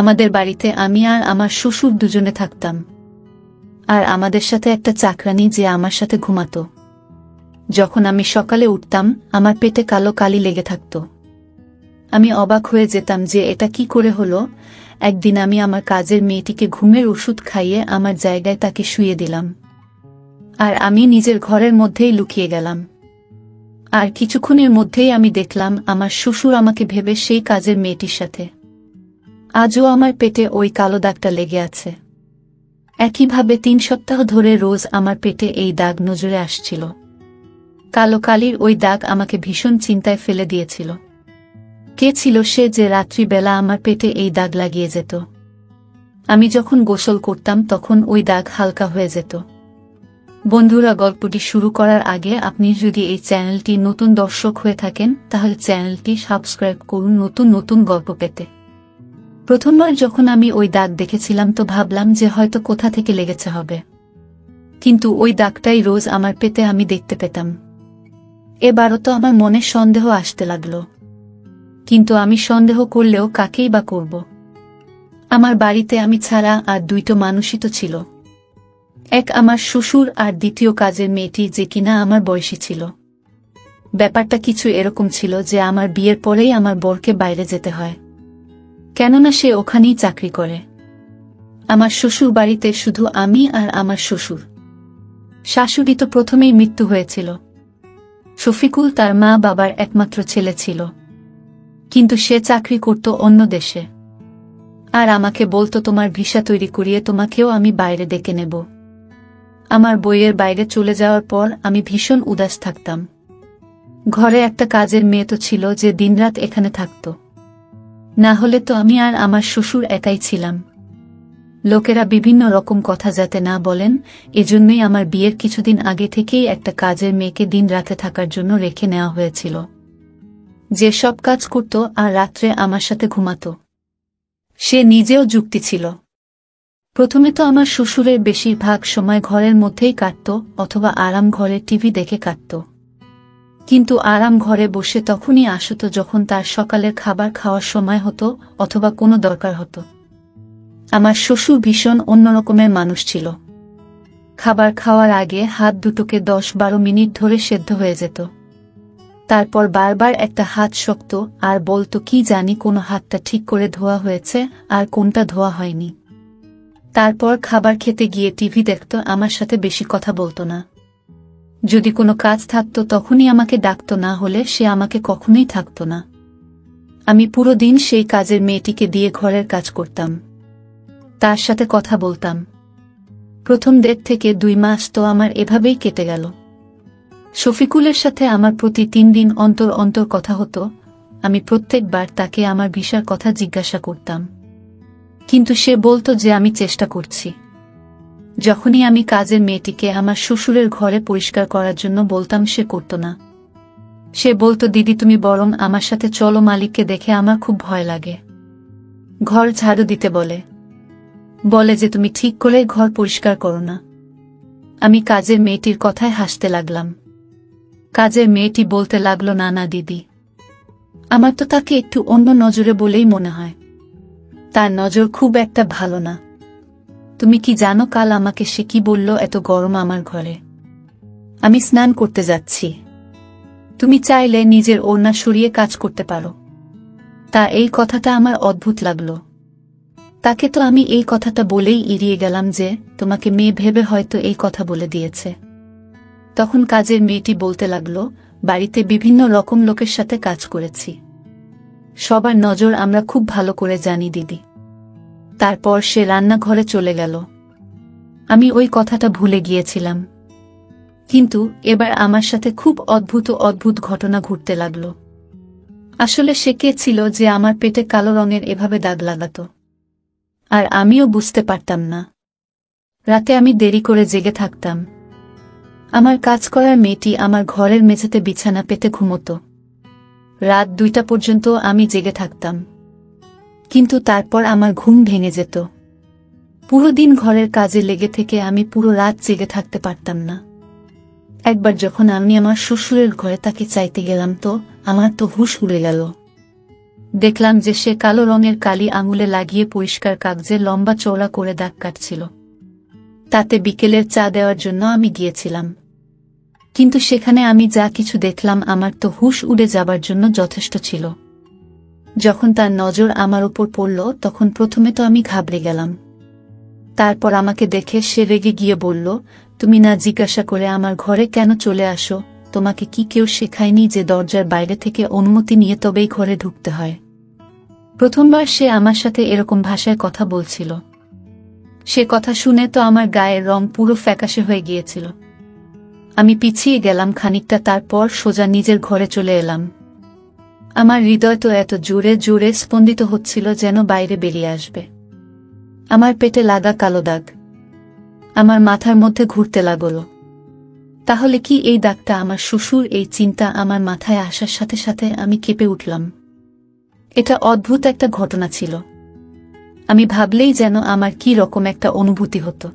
আমাদের বাড়িতে আমি আর আমার শ্বশুর দুজনে থাকতাম, আর আমাদের সাথে একটা চাকরানি যে আমার সাথে ঘুমাতো। যখন আমি সকালে উঠতাম আমার পেটে কালো কালি লেগে থাকত। আমি অবাক হয়ে যেতাম যে এটা কি করে হলো। একদিন আমি আমার কাজের মেয়েটিকে ঘুমের ওষুধ খাইয়ে আমার জায়গায় তাকে শুইয়ে দিলাম, আর আমি নিজের ঘরের মধ্যেই লুকিয়ে গেলাম। আর কিছুক্ষণের মধ্যেই আমি দেখলাম আমার শ্বশুর আমাকে ভেবে সেই কাজের মেয়েটির সাথে। আজও আমার পেটে ওই কালো দাগটা লেগে আছে। একইভাবে 3 সপ্তাহ ধরে রোজ আমার পেটে এই দাগ নজরে আসছিল। কালো কালির ওই দাগ আমাকে ভীষণ চিন্তায় ফেলে দিয়েছিল। কে ছিল সে যে রাত্রিবেলা আমার পেটে এই দাগ লাগিয়ে যেত? আমি যখন গোসল করতাম তখন ওই দাগ হালকা হয়ে যেত। বন্ধুরা, গল্পটি শুরু করার আগে আপনি যদি এই চ্যানেলটি নতুন দর্শক হয়ে থাকেন তাহলে চ্যানেলটি সাবস্ক্রাইব করুন নতুন নতুন গল্প পেতে। প্রথমবার যখন আমি ওই দাগ দেখেছিলাম তো ভাবলাম যে হয়তো কোথা থেকে লেগেছে হবে, কিন্তু ওই দাগটাই রোজ আমার পেটে আমি দেখতে পেতাম। এবারও তো আমার মনে সন্দেহ আসতে লাগলো, কিন্তু আমি সন্দেহ করলেও কাকেই বা করব? আমার বাড়িতে আমি ছাড়া আর 2টো মানুষই তো ছিল, এক আমার শ্বশুর আর দ্বিতীয় কাজের মেয়েটি যে কিনা আমার বয়সী ছিল। ব্যাপারটা কিছু এরকম ছিল যে আমার বিয়ের পরেই আমার বরকে বাইরে যেতে হয়, কেননা সে ওখানেই চাকরি করে। আমার শ্বশুর বাড়িতে শুধু আমি আর আমার শ্বশুর। শাশুড়ি তো প্রথমেই মৃত্যু হয়েছিল। শফিকুল তার মা বাবার একমাত্র ছেলে ছিল, কিন্তু সে চাকরি করত অন্য দেশে। আর আমাকে বলতো তোমার ভিসা তৈরি করিয়ে তোমাকেও আমি বাইরে ডেকে নেব। আমার বইয়ের বাইরে চলে যাওয়ার পর আমি ভীষণ উদাস থাকতাম। ঘরে একটা কাজের মেয়ে তো ছিল যে দিনরাত এখানে থাকত, না হলে তো আমি আর আমার শ্বশুর একাই ছিলাম। লোকেরা বিভিন্ন রকম কথা যাতে না বলেন, এজন্যই আমার বিয়ের কিছুদিন আগে থেকেই একটা কাজের মেয়েকে দিন রাতে থাকার জন্য রেখে নেওয়া হয়েছিল, যে সব কাজ করত আর রাত্রে আমার সাথে ঘুমাত। সে নিজেও যুক্তি ছিল। প্রথমে তো আমার শ্বশুরের বেশিরভাগ সময় ঘরের মধ্যেই কাটত অথবা আরাম ঘরে টিভি দেখে কাটত, কিন্তু আরাম ঘরে বসে তখনই আসত যখন তার সকালের খাবার খাওয়ার সময় হতো অথবা কোনো দরকার হতো। আমার শ্বশুর ভীষণ অন্যরকমের মানুষ ছিল। খাবার খাওয়ার আগে হাত দুটোকে 10-12 মিনিট ধরে সেদ্ধ হয়ে যেত। তারপর বারবার একটা হাত শক্ত আর বলতো কি জানি কোনো হাতটা ঠিক করে ধোয়া হয়েছে আর কোনটা ধোয়া হয়নি। তারপর খাবার খেতে গিয়ে টিভি দেখত, আমার সাথে বেশি কথা বলতো না। যদি কোনো কাজ থাকতো তখনই আমাকে ডাকতো, না হলে সে আমাকে কখনোই থাকতো না। আমি পুরো দিন সেই কাজের মেয়েটিকে দিয়ে ঘরের কাজ করতাম, তার সাথে কথা বলতাম। প্রথম 1.5 থেকে 2 মাস তো আমার এভাবেই কেটে গেল। শফিকুলের সাথে আমার প্রতি 3 দিন অন্তর অন্তর কথা হতো। আমি প্রত্যেকবার তাকে আমার ভিসার কথা জিজ্ঞাসা করতাম, কিন্তু সে বলতো যে আমি চেষ্টা করছি। যখনই আমি কাজের মেয়েটিকে আমার শ্বশুরের ঘরে পরিষ্কার করার জন্য বলতাম সে করত না। সে বলতো দিদি তুমি বরং আমার সাথে চলো, মালিককে দেখে আমার খুব ভয় লাগে। ঘর ঝাড়ু দিতে বলে যে তুমি ঠিক করে ঘর পরিষ্কার করো না। আমি কাজের মেয়েটির কথায় হাসতে লাগলাম। কাজের মেয়েটি বলতে লাগলো, না না দিদি, আমার তো তাকে একটু অন্য নজরে বলেই মনে হয়, তার নজর খুব একটা ভালো না। তুমি কি জানো কাল আমাকে সে কি বলল? এত গরম আমার ঘরে, আমি স্নান করতে যাচ্ছি, তুমি চাইলে নিজের ওড়না সরিয়ে কাজ করতে পারো। তা এই কথাটা আমার অদ্ভুত লাগলো। তাকে তো আমি এই কথাটা বলেই এড়িয়ে গেলাম যে তোমাকে মেয়ে ভেবে হয়তো এই কথা বলে দিয়েছে। তখন কাজের মেয়েটি বলতে লাগলো, বাড়িতে বিভিন্ন রকম লোকের সাথে কাজ করেছি, সবার নজর আমরা খুব ভালো করে জানি দিদি। তারপর সে রান্নাঘরে চলে গেল। আমি ওই কথাটা ভুলে গিয়েছিলাম, কিন্তু এবার আমার সাথে খুব অদ্ভুত অদ্ভুত ঘটনা ঘটতে লাগলো। আসলে সে কে ছিল যে আমার পেটে কালো রঙের এভাবে দাগ লাগাতো, আর আমিও বুঝতে পারতাম না। রাতে আমি দেরি করে জেগে থাকতাম। আমার কাজ করার মেয়েটি আমার ঘরের মেঝেতে বিছানা পেতে ঘুমোতো। রাত 2টা পর্যন্ত আমি জেগে থাকতাম, কিন্তু তারপর আমার ঘুম ভেঙে যেত। পুরো দিন ঘরের কাজে লেগে থেকে আমি পুরো রাত জেগে থাকতে পারতাম না। একবার যখন আমি আমার শ্বশুরের ঘরে তাকে চাইতে গেলাম তো আমার তো হুঁশ উড়ে গেল। দেখলাম যে সে কালো রঙের কালি আঙুলে লাগিয়ে পরিষ্কার কাগজে লম্বা চওড়া করে দাগ কাটছিল। তাতে বিকেলের চা দেওয়ার জন্য আমি গিয়েছিলাম, কিন্তু সেখানে আমি যা কিছু দেখলাম আমার তো হুঁশ উড়ে যাবার জন্য যথেষ্ট ছিল। যখন তার নজর আমার উপর পড়ল তখন প্রথমে তো আমি ঘাবড়ে গেলাম। তারপর আমাকে দেখে সে রেগে গিয়ে বলল, তুমি না জিজ্ঞাসা করে আমার ঘরে কেন চলে আসো? তোমাকে কি কেউ শেখায়নি যে দরজার বাইরে থেকে অনুমতি নিয়ে তবেই ঘরে ঢুকতে হয়? প্রথমবার সে আমার সাথে এরকম ভাষায় কথা বলছিল। সে কথা শুনে তো আমার গায়ের রং পুরো ফ্যাকাশে হয়ে গিয়েছিল। আমি পিছিয়ে গেলাম খানিকটা, তারপর সোজা নিজের ঘরে চলে এলাম। আমার হৃদয় তো এত জোরে জোরে স্পন্দিত হচ্ছিল যেন বাইরে বেরিয়ে আসবে। আমার পেটে লাগা কালো দাগ আমার মাথার মধ্যে ঘুরতে লাগল। তাহলে কি এই দাগটা আমার শ্বশুর? এই চিন্তা আমার মাথায় আসার সাথে সাথে আমি কেঁপে উঠলাম। এটা অদ্ভুত একটা ঘটনা ছিল। আমি ভাবলেই যেন আমার কি রকম একটা অনুভূতি হতো।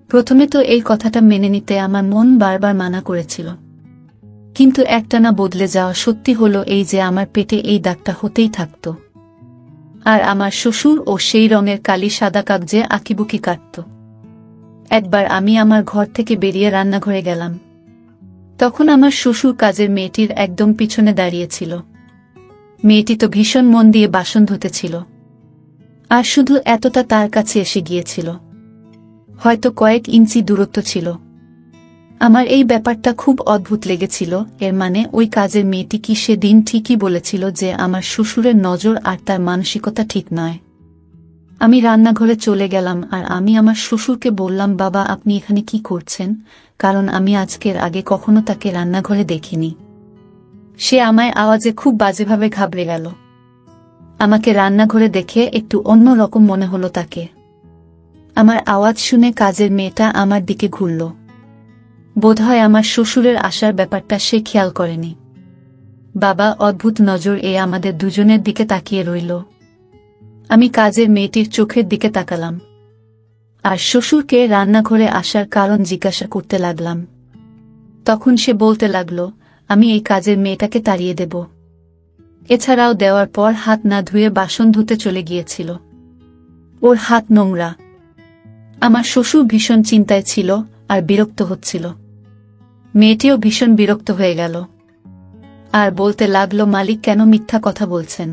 প্রথমে তো এই কথাটা মেনে নিতে আমার মন বারবার মানা করেছিল, কিন্তু একটানা বদলে যাওয়া সত্যি হলো এই যে আমার পেটে এই দাগটা হতেই থাকত, আর আমার শ্বশুর ও সেই রঙের কালি সাদা কাগজে আঁকিবুকি কাটত। একবার আমি আমার ঘর থেকে বেরিয়ে রান্নাঘরে গেলাম। তখন আমার শ্বশুর কাজের মেয়েটির একদম পিছনে দাঁড়িয়েছিল। মেয়েটি তো ভীষণ মন দিয়ে বাসন ধুতেছিল, আর শুধু এতটা তার কাছে এসে গিয়েছিল, হয়তো কয়েক ইঞ্চি দূরত্ব ছিল। আমার এই ব্যাপারটা খুব অদ্ভুত লেগেছিল। এর মানে ওই কাজের মেয়েটি কি সেদিন ঠিকই বলেছিল যে আমার শ্বশুরের নজর আর তার মানসিকতা ঠিক নয়? আমি রান্নাঘরে চলে গেলাম আর আমি আমার শ্বশুরকে বললাম, বাবা আপনি এখানে কি করছেন? কারণ আমি আজকের আগে কখনো তাকে রান্নাঘরে দেখিনি। সে আমায় আওয়াজে খুব বাজেভাবে ঘাবড়ে গেল। আমাকে রান্নাঘরে দেখে একটু অন্য রকম মনে হলো তাকে। আমার আওয়াজ শুনে কাজের মেয়েটা আমার দিকে ঘুরল। বোধহয় আমার শ্বশুরের আসার ব্যাপারটা সে খেয়াল করেনি। বাবা অদ্ভুত নজর আমাদের দুজনের দিকে তাকিয়ে রইল। আমি কাজের মেয়েটির চোখের দিকে তাকালাম আর শ্বশুরকে রান্নাঘরে আসার কারণ জিজ্ঞাসা করতে লাগলাম। তখন সে বলতে লাগল, আমি এই কাজের মেয়েটাকে তাড়িয়ে দেব। এছাড়াও দেওয়ার পর হাত না ধুয়ে বাসন ধুতে চলে গিয়েছিল। ওর হাত নোংরা। আমার শ্বশুর ভীষণ চিন্তায় ছিল আর বিরক্ত হচ্ছিল। মেয়েটিও ভীষণ বিরক্ত হয়ে গেল আর বলতে লাগলো, মালিক কেন মিথ্যা কথা বলছেন?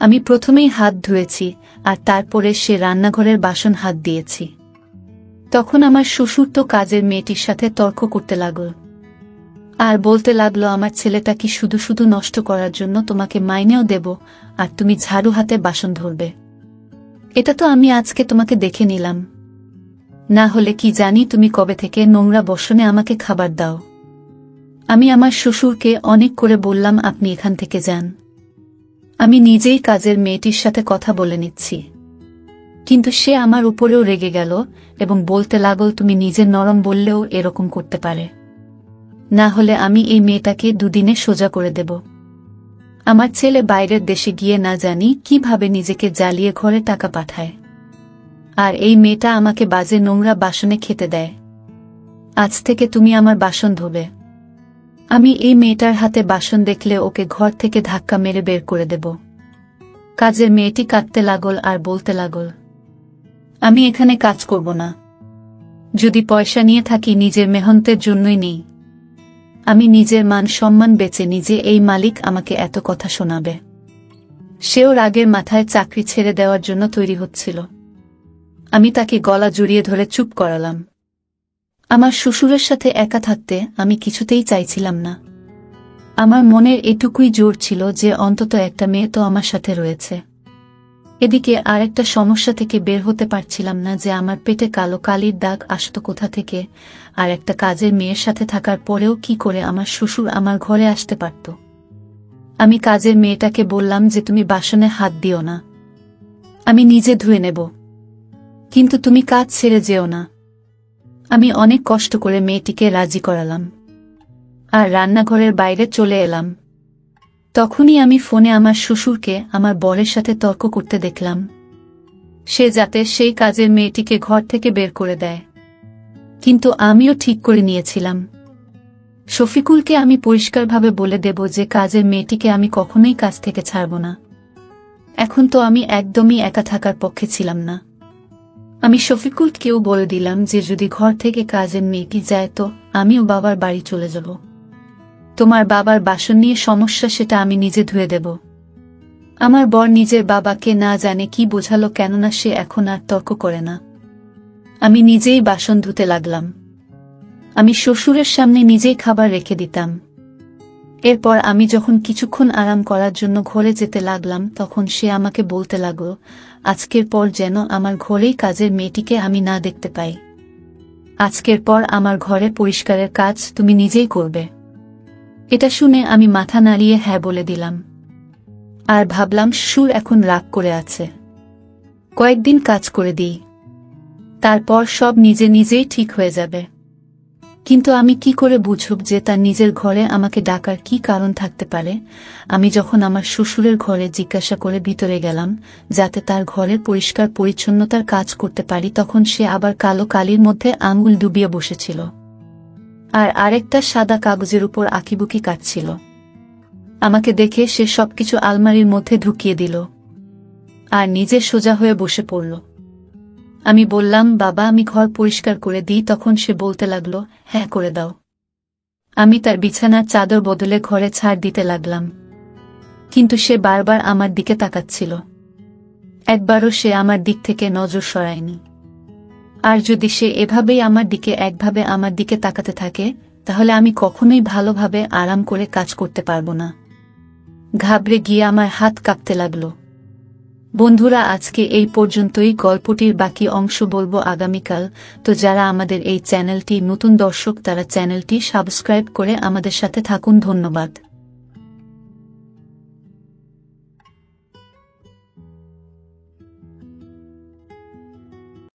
আমি প্রথমেই হাত ধুয়েছি আর তারপরে সে রান্নাঘরের বাসন হাত দিয়েছি। তখন আমার শ্বশুর তো কাজের মেয়েটির সাথে তর্ক করতে লাগল আর বলতে লাগলো, আমার ছেলেটা কি শুধু শুধু নষ্ট করার জন্য তোমাকে মাইনেও দেব আর তুমি ঝাড়ু হাতে বাসন ধরবে? এটা তো আমি আজকে তোমাকে দেখে নিলাম, না হলে কি জানি তুমি কবে থেকে নোংরা বসনে আমাকে খাবার দাও। আমি আমার শ্বশুরকে অনেক করে বললাম, আপনি এখান থেকে যান, আমি নিজেই কাজের মেয়েটির সাথে কথা বলে নিচ্ছি। কিন্তু সে আমার উপরেও রেগে গেল এবং বলতে লাগল, তুমি নিজে নরম বললেও এরকম করতে পারে, না হলে আমি এই মেয়েটাকে দুদিনে সোজা করে দেব। আমার ছেলে বাইরের দেশে গিয়ে না জানি কিভাবে নিজেকে জ্বালিয়ে ঘরে টাকা পাঠায়, আর এই মেয়েটা আমাকে বাজে নোংরা বাসনে খেতে দেয়। আজ থেকে তুমি আমার বাসন ধোবে। আমি এই মেয়েটার হাতে বাসন দেখলে ওকে ঘর থেকে ধাক্কা মেরে বের করে দেব। কাজের মেয়েটি কাঁদতে লাগল আর বলতে লাগল, আমি এখানে কাজ করব না। যদি পয়সা নিয়ে থাকি নিজের মেহনতের জন্যই নেই। আমি নিজের মান সম্মান বেচে নিজে এই মালিক আমাকে এত কথা শোনাবে। সেও রাগের মাথায় চাকরি ছেড়ে দেওয়ার জন্য তৈরি হচ্ছিল। আমি তাকে গলা জড়িয়ে ধরে চুপ করালাম। আমার শ্বশুরের সাথে একা থাকতে আমি কিছুতেই চাইছিলাম না। আমার মনের এটুকুই জোর ছিল যে অন্তত একটা মেয়ে তো আমার সাথে রয়েছে। এদিকে আর একটা সমস্যা থেকে বের হতে পারছিলাম না যে আমার পেটে কালো কালির দাগ আসতো কোথা থেকে, আর একটা কাজের মেয়ের সাথে থাকার পরেও কি করে আমার শ্বশুর আমার ঘরে আসতে পারত। আমি কাজের মেয়েটাকে বললাম যে তুমি বাসনে হাত দিও না, আমি নিজে ধুয়ে নেব, কিন্তু তুমি কাজ ছেড়ে যেও না। আমি অনেক কষ্ট করে মেয়েটিকে রাজি করালাম আর রান্নাঘরের বাইরে চলে এলাম। তখনই আমি ফোনে আমার শ্বশুরকে আমার বরের সাথে তর্ক করতে দেখলাম, সে যাতে সেই কাজের মেয়েটিকে ঘর থেকে বের করে দেয়। কিন্তু আমিও ঠিক করে নিয়েছিলাম, শফিকুলকে আমি পরিষ্কারভাবে বলে দেব যে কাজের মেয়েটিকে আমি কখনোই কাজ থেকে ছাড়ব না। এখন তো আমি একদমই একা থাকার পক্ষে ছিলাম না। আমি শফিকুলকেও বলে দিলাম যে যদি ঘর থেকে কাজের মেয়েটি যায় তো আমিও বাবার বাড়ি চলে যাব। তোমার বাবার বাসন নিয়ে সমস্যা, সেটা আমি নিজে ধুয়ে দেব। আমার বর নিজের বাবাকে না জানে কি বোঝালো, কেননা সে এখন আর তর্ক করে না। আমি নিজেই বাসন ধুতে লাগলাম। আমি শ্বশুরের সামনে নিজেই খাবার রেখে দিতাম। এরপর আমি যখন কিছুক্ষণ আরাম করার জন্য ঘরে যেতে লাগলাম, তখন সে আমাকে বলতে লাগল, আজকের পর যেন আমার ঘরেই কাজের মেয়েটিকে আমি না দেখতে পাই। আজকের পর আমার ঘরে পরিষ্কারের কাজ তুমি নিজেই করবে। এটা শুনে আমি মাথা নাড়িয়ে হ্যাঁ বলে দিলাম। আর ভাবলাম শ্বশুর এখন রাগ করে আছে, কয়েকদিন কাজ করে দিই, তারপর সব নিজে নিজেই ঠিক হয়ে যাবে। কিন্তু আমি কি করে বুঝব যে তার নিজের ঘরে আমাকে ডাকার কি কারণ থাকতে পারে? আমি যখন আমার শ্বশুরের ঘরে জিজ্ঞাসা করে ভিতরে গেলাম যাতে তার ঘরের পরিষ্কার পরিচ্ছন্নতার কাজ করতে পারি, তখন সে আবার কালো কালির মধ্যে আঙুল ডুবিয়ে বসেছিল আর আরেকটা সাদা কাগজের উপর আঁকিবুকি কাটছিল। আমাকে দেখে সে সবকিছু আলমারির মধ্যে ঢুকিয়ে দিল আর নিজে সোজা হয়ে বসে পড়ল। আমি বললাম, বাবা আমি ঘর পরিষ্কার করে দিই। তখন সে বলতে লাগলো, হ্যাঁ করে দাও। আমি তার বিছানার চাদর বদলে ঘরে ছাড় দিতে লাগলাম, কিন্তু সে বারবার আমার দিকে তাকাচ্ছিল। একবারও সে আমার দিক থেকে নজর সরায়নি। আর যদি সে এভাবেই একভাবে আমার দিকে তাকাতে থাকে, তাহলে আমি কখনোই ভালোভাবে আরাম করে কাজ করতে পারবো না। ঘাবড়ে গিয়ে আমার হাত কাঁপতে লাগলো। বন্ধুরা, আজকে এই পর্যন্তই। গল্পটির বাকি অংশ বলবো আগামীকাল। তো যারা আমাদের এই চ্যানেলটি নতুন দর্শক, তারা চ্যানেলটি সাবস্ক্রাইব করে আমাদের সাথে থাকুন। ধন্যবাদ।